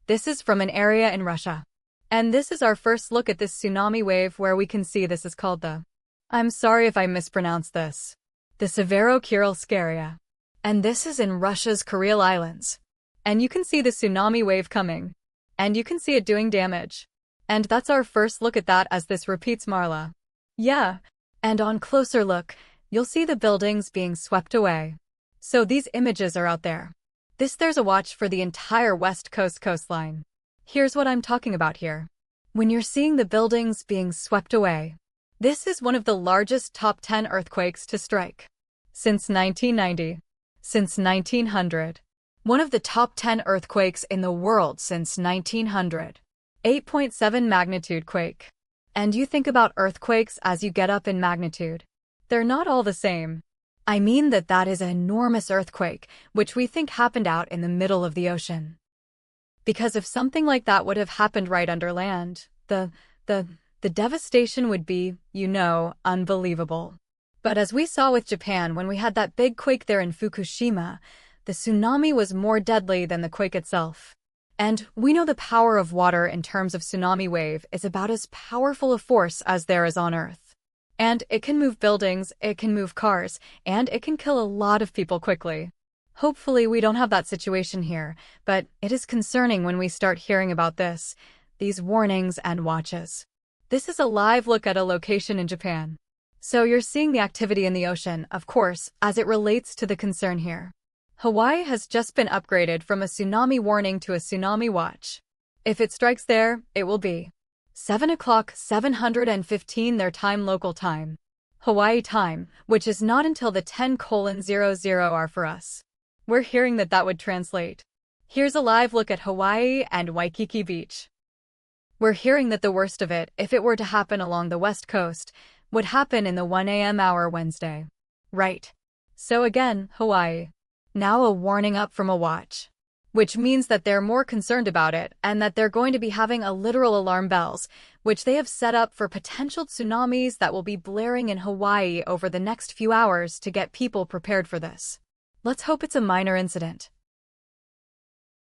This is from an area in Russia. And this is our first look at this tsunami wave where we can see this is called the, I'm sorry if I mispronounced this, the Severo-Kurilsk. And this is in Russia's Kuril Islands. And you can see the tsunami wave coming. And you can see it doing damage. And that's our first look at that as this repeats Marla. Yeah. And on closer look, you'll see the buildings being swept away. So these images are out there. There's a watch for the entire West Coast coastline. Here's what I'm talking about here. When you're seeing the buildings being swept away, this is one of the largest top 10 earthquakes to strike. Since 1990. Since 1900. One of the top 10 earthquakes in the world since 1900. 8.7 magnitude quake. And you think about earthquakes as you get up in magnitude. They're not all the same. I mean that is an enormous earthquake, which we think happened out in the middle of the ocean. Because if something like that would have happened right under land, the devastation would be, unbelievable. But as we saw with Japan when we had that big quake there in Fukushima, the tsunami was more deadly than the quake itself. And we know the power of water in terms of tsunami wave is about as powerful a force as there is on Earth. And it can move buildings, it can move cars, and it can kill a lot of people quickly. Hopefully we don't have that situation here, but it is concerning when we start hearing about these warnings and watches. This is a live look at a location in Japan. So you're seeing the activity in the ocean, of course, as it relates to the concern here. Hawaii has just been upgraded from a tsunami warning to a tsunami watch. If it strikes there, it will be 7 o'clock 7:15 their time local time. Hawaii time, which is not until the 10:00 hour for us. We're hearing that would translate. Here's a live look at Hawaii and Waikiki Beach. We're hearing that the worst of it, if it were to happen along the west coast, would happen in the 1 a.m. hour Wednesday. Right. So again, Hawaii. Now a warning up from a watch. Which means that they're more concerned about it and that they're going to be having a literal alarm bells, which they have set up for potential tsunamis that will be blaring in Hawaii over the next few hours to get people prepared for this. Let's hope it's a minor incident.